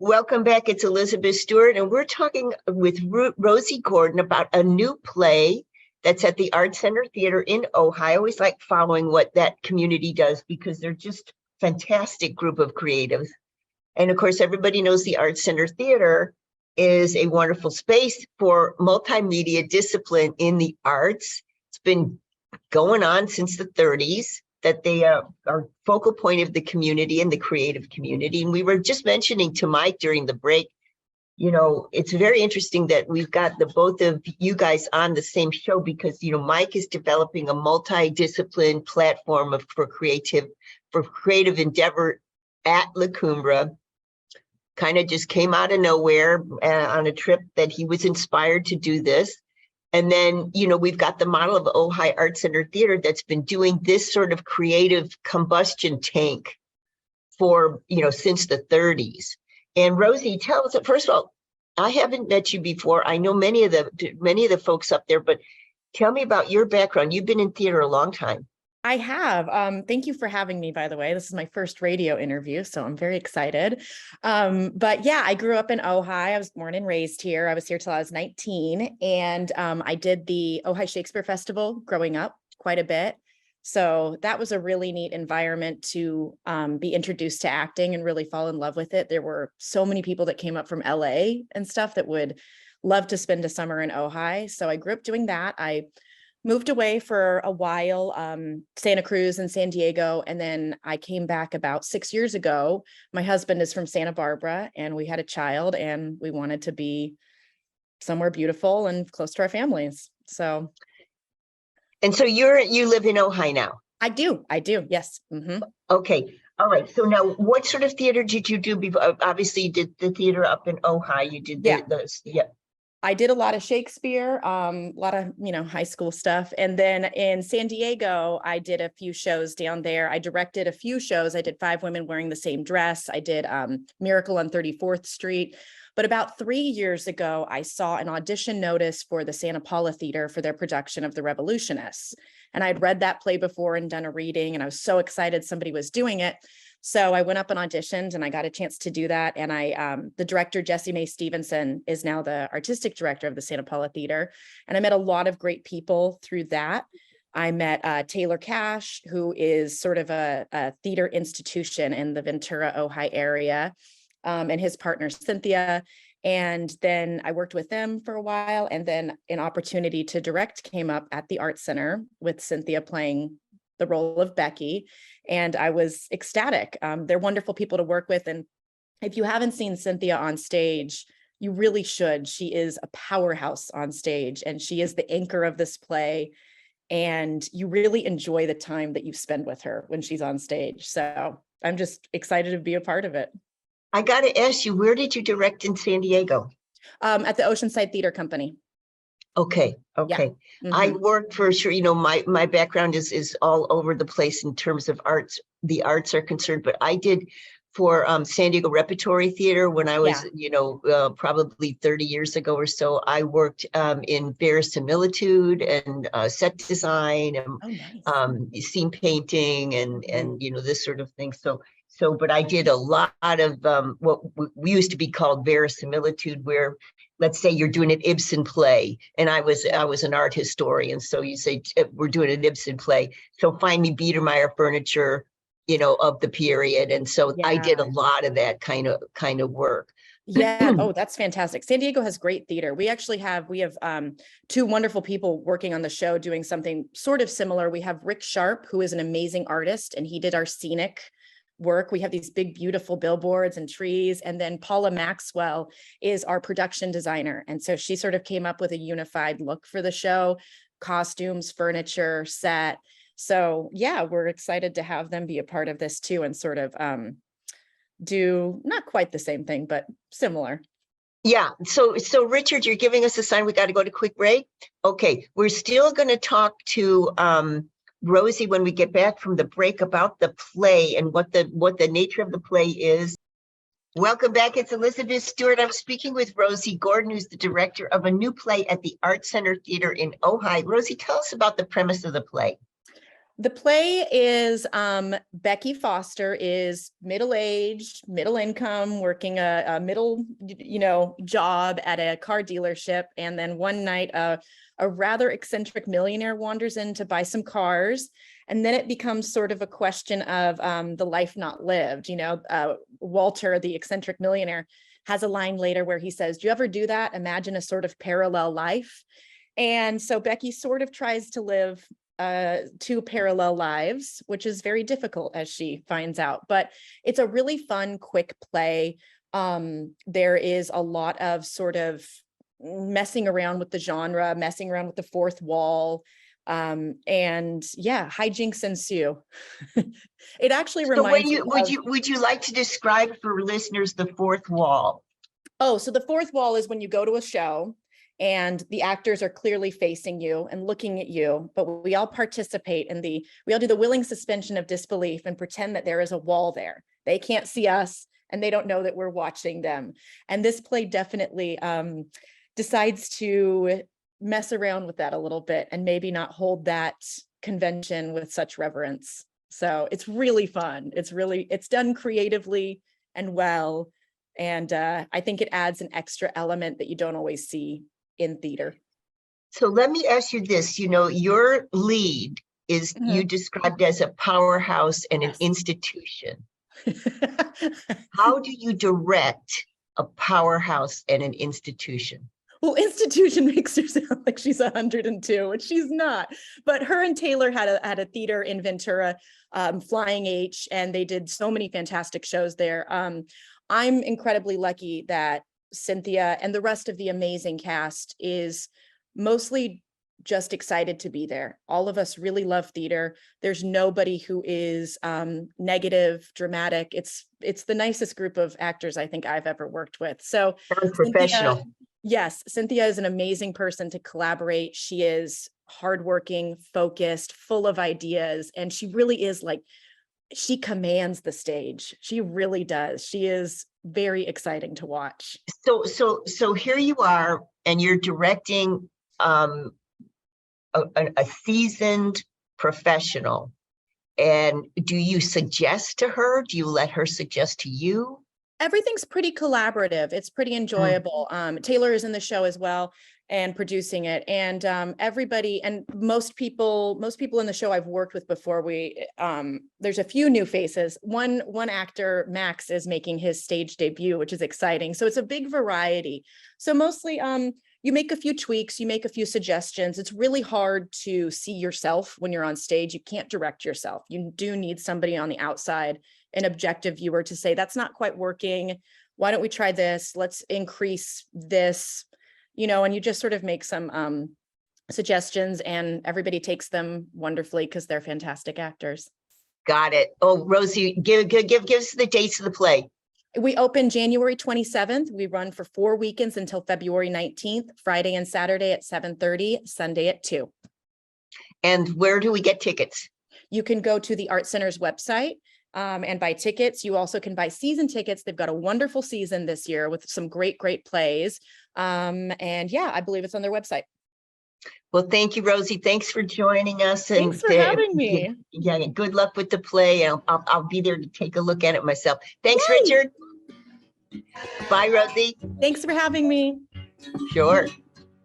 Welcome back. It's Elizabeth Stewart, and we're talking with Rosie Gordon about a new play that's at the Art Center Theater in Ojai. I always like following what that community does because they're just fantastic group of creatives. And of course, everybody knows the Art Center Theater is a wonderful space for multimedia discipline in the arts. It's been going on since the 30s. That they are focal point of the community and the creative community. And we were just mentioning to Mike during the break, you know, it's very interesting that we've got the both of you guys on the same show because, you know, Mike is developing a multidiscipline platform for creative endeavor at La Cumbra. Kind of just came out of nowhere on a trip that he was inspired to do this. And then, you know, we've got the model of Ojai Art Center Theater that's been doing this sort of creative combustion tank for, you know, since the 30s. And Rosie, tell us, first of all, I haven't met you before. I know many of the folks up there, but tell me about your background. You've been in theater a long time. I have. Thank you for having me, by the way. This is my first radio interview, so I'm very excited. But yeah, I grew up in Ojai. I was born and raised here. I was here till I was 19, and I did the Ojai Shakespeare Festival growing up quite a bit. So that was a really neat environment to be introduced to acting and really fall in love with it. There were so many people that came up from LA and stuff that would love to spend a summer in Ojai. So I grew up doing that. I moved away for a while, Santa Cruz and San Diego, and then I came back about 6 years ago. My husband is from Santa Barbara, and we had a child, and we wanted to be somewhere beautiful and close to our families. So, and so you live in Ojai now? I do, yes. Mm-hmm. Okay, all right. So now, what sort of theater did you do before? Obviously, you did the theater up in Ojai. You did yeah. I did a lot of Shakespeare, a lot of, you know, high school stuff. And then in San Diego, I did a few shows down there. I directed a few shows. I did 5 Women Wearing the Same Dress. I did Miracle on 34th Street. But about 3 years ago, I saw an audition notice for the Santa Paula Theater for their production of The Revolutionists. And I'd read that play before and done a reading, and I was so excited somebody was doing it. So I went up and auditioned, and I got a chance to do that. And the director, Jessie Mae Stevenson, is now the artistic director of the Santa Paula Theater. And I met a lot of great people through that. I met Taylor Cash, who is sort of a theater institution in the Ventura, Ojai area, and his partner, Cynthia. And then I worked with them for a while. And then an opportunity to direct came up at the Art Center with Cynthia playing the role of Becky. And I was ecstatic. They're wonderful people to work with. And if you haven't seen Cynthia on stage, you really should. She is a powerhouse on stage, and she is the anchor of this play. And you really enjoy the time that you spend with her when she's on stage. So I'm just excited to be a part of it. I got to ask you, where did you direct in San Diego? At the Oceanside Theater Company. Okay. Yeah. Mm-hmm. I worked for sure, you know, my background is all over the place in terms of arts, the arts are concerned, but I did for San Diego Repertory Theater when I was, you know, probably 30 years ago or so. I worked in verisimilitude and set design and scene painting and, you know, this sort of thing. So, but I did a lot of what we used to be called verisimilitude, where, let's say you're doing an Ibsen play, and I was an art historian. So you say we're doing an Ibsen play, so find me Biedermeier furniture, you know, of the period. And so I did a lot of that kind of work. Yeah. Oh, that's fantastic. San Diego has great theater. We have 2 wonderful people working on the show doing something sort of similar. We have Rick Sharp, who is an amazing artist, and he did our scenic work. We have these big, beautiful billboards and trees. And then Paula Maxwell is our production designer. And so she sort of came up with a unified look for the show, costumes, furniture, set. So yeah, we're excited to have them be a part of this too, and sort of do not quite the same thing, but similar. Yeah. So Richard, you're giving us a sign. We got to go to quick break. Okay. We're still going to talk to Rosie when we get back from the break about the play and what the nature of the play is. Welcome back. It's Elizabeth Stewart. I'm speaking with Rosie Gordon, who's the director of a new play at the Art Center Theater in Ojai. Rosie, tell us about the premise of the play. The play is Becky Foster is middle-aged, middle income, working a middle, job at a car dealership. And then one night, a rather eccentric millionaire wanders in to buy some cars. And then it becomes sort of a question of the life not lived. Walter, the eccentric millionaire, has a line later where he says, "Do you ever do that? Imagine a sort of parallel life." And so Becky sort of tries to live two parallel lives, which is very difficult, as she finds out. But it's a really fun, quick play. There is a lot of sort of messing around with the genre, messing around with the fourth wall. And yeah, hijinks ensue. It actually So reminds me would you like to describe for listeners the fourth wall? Oh, so the fourth wall is when you go to a show and the actors are clearly facing you and looking at you, but we all participate in we all do the willing suspension of disbelief and pretend that there is a wall there. They can't see us and they don't know that we're watching them. And this play definitely decides to mess around with that a little bit and maybe not hold that convention with such reverence. So it's really fun. It's done creatively and well. And I think it adds an extra element that you don't always see in theater. So let me ask you this, your lead is you described as a powerhouse and an institution. How do you direct a powerhouse and an institution? Well, institution makes her sound like she's 102, and she's not. But her and Taylor had a theater in Ventura, Flying H, and they did so many fantastic shows there. I'm incredibly lucky that Cynthia and the rest of the amazing cast is mostly just excited to be there. All of us really love theater. There's nobody who is negative, dramatic. It's the nicest group of actors I think I've ever worked with. So professional. Yes, Cynthia is an amazing person to collaborate. She is hardworking, focused, full of ideas, and she really is she commands the stage. She really does. She is very exciting to watch. So here you are, and you're directing a seasoned professional. And do you suggest to her? Do you let her suggest to you? Everything's pretty collaborative. It's pretty enjoyable. Taylor is in the show as well and producing it. And everybody and most people in the show I've worked with before. There's a few new faces. One actor, Max, is making his stage debut, which is exciting. So it's a big variety. So mostly you make a few tweaks, you make a few suggestions. It's really hard to see yourself when you're on stage. You can't direct yourself. You do need somebody on the outside, an objective viewer, to say, that's not quite working. Why don't we try this? Let's increase this, and you just sort of make some suggestions, and everybody takes them wonderfully because they're fantastic actors. Got it. Oh, Rosie, give us the dates of the play. We open January 27th. We run for 4 weekends until February 19th, Friday and Saturday at 7:30, Sunday at 2. And where do we get tickets? You can go to the Art Center's website and buy tickets. You also can buy season tickets. They've got a wonderful season this year with some great plays. And yeah, I believe it's on their website. Well, thank you, Rosie. Thanks for joining us. Thanks for having me. Yeah, good luck with the play. I'll be there to take a look at it myself. Thanks, Yay. Richard. Bye, Rosie. Thanks for having me. Sure.